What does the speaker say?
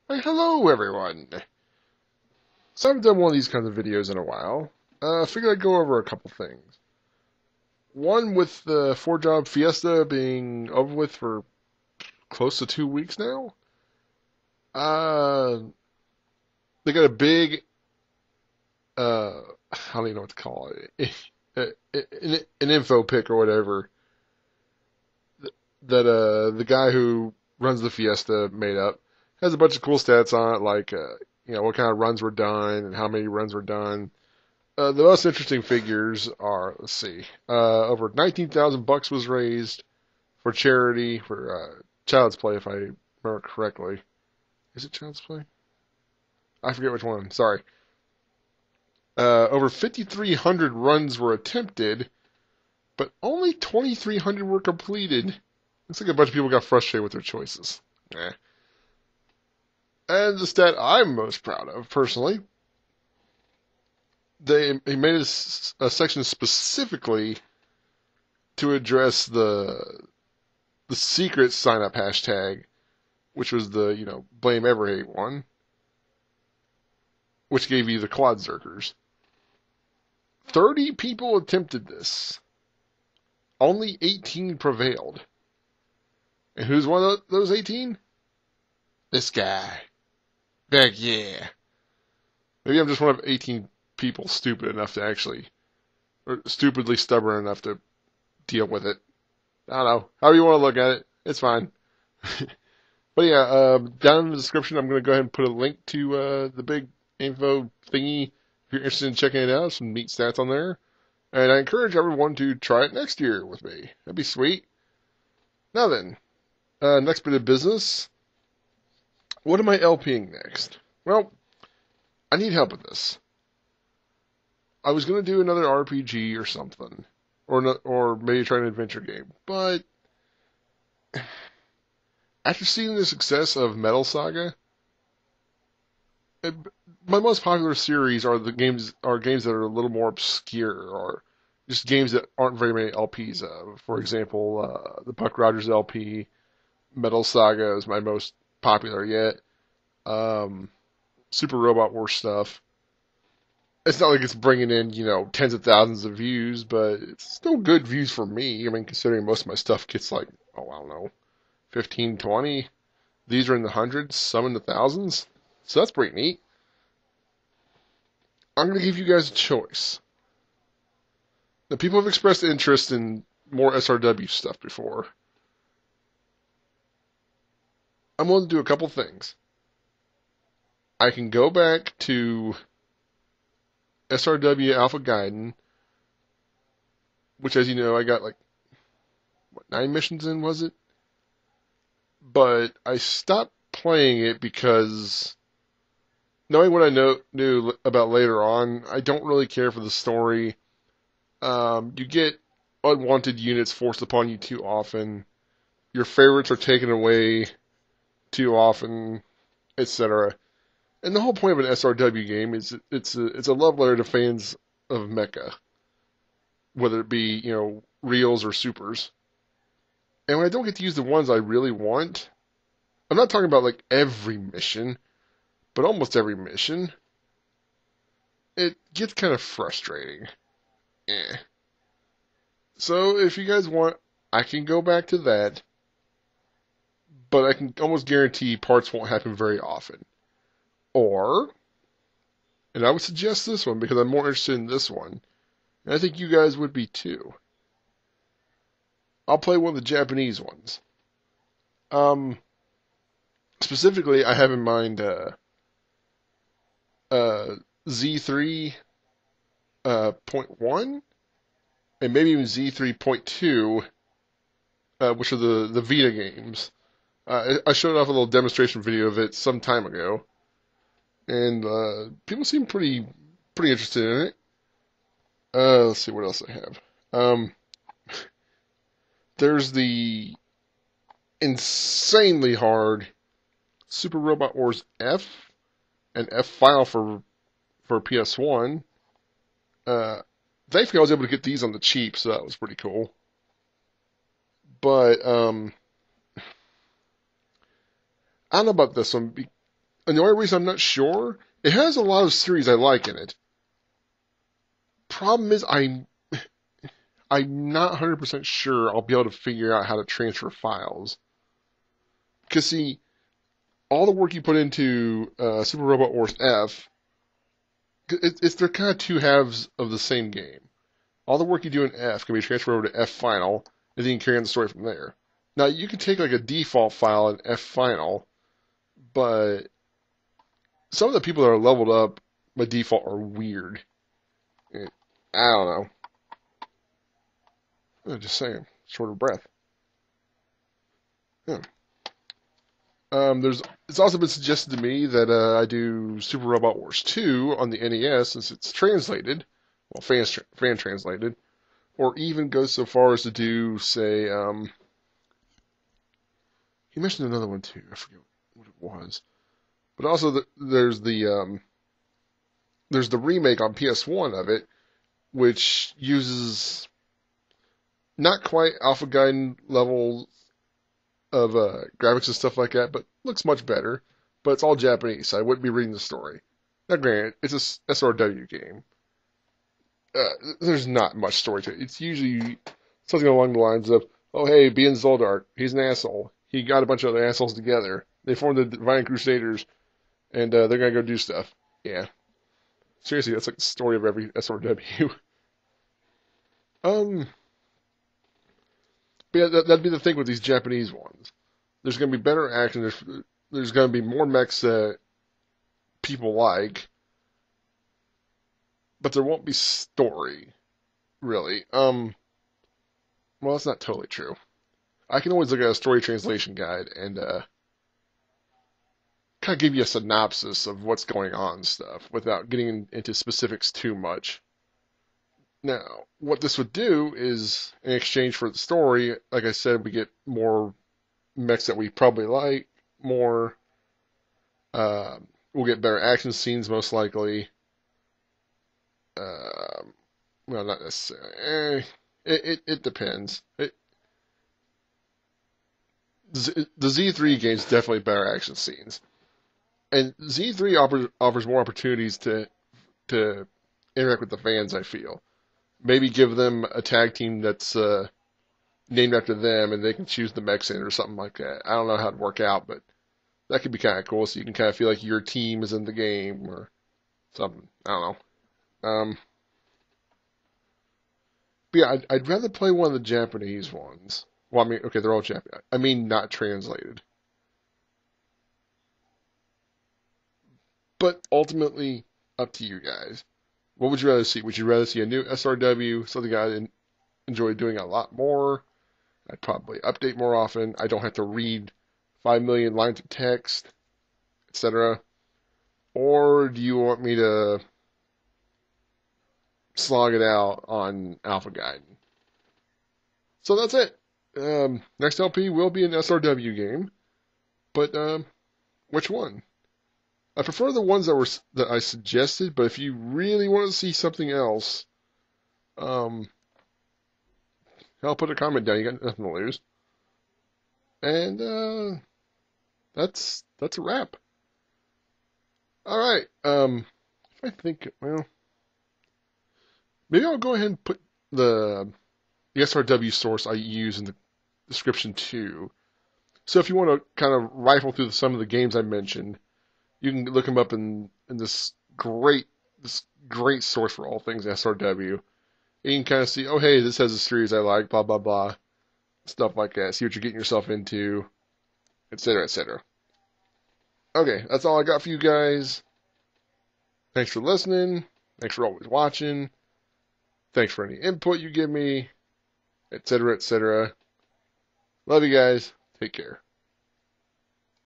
Hey, hello everyone! So I haven't done one of these kinds of videos in a while. I figured I'd go over a couple things. One, with the 4-job Fiesta being over with for close to 2 weeks now. Uh, they got a big, I don't even know what to call it, an info pic or whatever that the guy who runs the Fiesta made up. Has a bunch of cool stats on it, like what kind of runs were done and how many runs were done. The most interesting figures are, let's see, over 19,000 bucks was raised for charity for Child's Play, if I remember correctly. Is it Child's Play? I forget which one. Sorry. Over 5,300 runs were attempted, but only 2,300 were completed. Looks like a bunch of people got frustrated with their choices. Eh. And the stat I'm most proud of, personally, he made a section specifically to address the secret sign up hashtag, which was the, blame Everhate one, which gave you the quad zerkers. 30 people attempted this. Only 18 prevailed. And who's one of those 18? This guy. Heck yeah. Maybe I'm just one of 18 people stupid enough to actually, or stupidly stubborn enough to deal with it. I don't know. However you want to look at it, it's fine. But yeah, down in the description, I'm going to go ahead and put a link to the big info thingy if you're interested in checking it out. Some neat stats on there. And I encourage everyone to try it next year with me. That'd be sweet. Now then, next bit of business. What am I LPing next? Well, I need help with this. I was going to do another RPG or something. Or maybe try an adventure game. But after seeing the success of Metal Saga, my most popular series are games that are a little more obscure, or just games that aren't very many LPs of. For example, the Buck Rogers LP, Metal Saga is my most popular yet. Super Robot Wars stuff. It's not like it's bringing in, tens of thousands of views, but it's still good views for me. I mean, considering most of my stuff gets like, I don't know, 15, 20. These are in the hundreds, some in the thousands. So that's pretty neat. I'm going to give you guys a choice. Now, people have expressed interest in more SRW stuff before. I'm going to do a couple things. I can go back to SRW Alpha Gaiden, which, as you know, I got 9 missions in, was it? But I stopped playing it because, knowing what I knew about later on, I don't really care for the story. You get unwanted units forced upon you too often. Your favorites are taken away too often, etc. And the whole point of an SRW game is it's a love letter to fans of mecha, whether it be reals or supers. And when I don't get to use the ones I really want, I'm not talking about every mission, but almost every mission, it gets kind of frustrating. Eh. So if you guys want, I can go back to that, but I can almost guarantee parts won't happen very often. Or, and I would suggest this one because I'm more interested in this one, and I think you guys would be too. I'll play one of the Japanese ones. Specifically, I have in mind Z3.1 and maybe even Z3.2, which are the Vita games. I showed off a little demonstration video of it some time ago, and people seem pretty interested in it. Let's see what else I have. There's the insanely hard Super Robot Wars F and F File for PS1. Thankfully, I was able to get these on the cheap, so that was pretty cool. But I don't know about this one. And the only reason I'm not sure, it has a lot of series I like in it. Problem is, I'm not 100% sure I'll be able to figure out how to transfer files. Because see, all the work you put into Super Robot Wars F, they're kind of two halves of the same game. All the work you do in F can be transferred over to F Final, and then you can carry on the story from there. Now, you can take like a default file in F Final, but some of the people that are leveled up by default are weird. I don't know. I'm just saying, short of breath. Yeah. It's also been suggested to me that I do Super Robot Wars 2 on the NES since it's translated, well, fan translated, or even go so far as to do, say, he mentioned another one too. I forget what it was, but also there's the remake on PS1 of it, which uses not quite Alpha Gaiden level of graphics and stuff like that, but looks much better. But it's all Japanese, so I wouldn't be reading the story. Now, granted, it's a SRW game. There's not much story to it. It's usually something along the lines of, oh, hey, Bien Zoldart, he's an asshole. He got a bunch of other assholes together. They formed the Divine Crusaders, and they're going to go do stuff. Yeah. Seriously, that's like the story of every SRW. But yeah, that'd be the thing with these Japanese ones. There's going to be better action. There's going to be more mechs that people like, but there won't be story, really. Well, that's not totally true. I can always look at a story translation guide and kind of give you a synopsis of what's going on and stuff without getting into specifics too much. Now, what this would do is, in exchange for the story, like I said, we get more mechs that we probably like, more, we'll get better action scenes most likely. Well, not necessarily. It depends. The Z3 game's definitely better action scenes. And Z3 offers more opportunities to interact with the fans, I feel. Maybe give them a tag team that's named after them, and they can choose the mechs in or something like that. I don't know how it'd work out, but that could be kind of cool. So you can kind of feel like your team is in the game or something. I don't know. But yeah, I'd rather play one of the Japanese ones. Well, I mean, okay, they're all Japanese. I mean, not translated. But ultimately, up to you guys. What would you rather see? Would you rather see a new SRW, something I enjoy doing a lot more? I'd probably update more often. I don't have to read 5 million lines of text, etc. Or do you want me to slog it out on Alpha Gaiden? So that's it. Next LP will be an SRW game, but which one? I prefer the ones that I suggested, but if you really want to see something else, I'll put a comment down. You got nothing to lose. And that's a wrap. All right. If I think, well, maybe I'll go ahead and put the SRW source I use in the description too. So if you want to kind of rifle through some of the games I mentioned, you can look them up in this great source for all things SRW. And you can kind of see, oh hey, this has a series I like, blah blah blah, stuff like that. See what you're getting yourself into, etc. etc. Okay, that's all I got for you guys. Thanks for listening. Thanks for always watching. Thanks for any input you give me, etc. etc. Love you guys. Take care.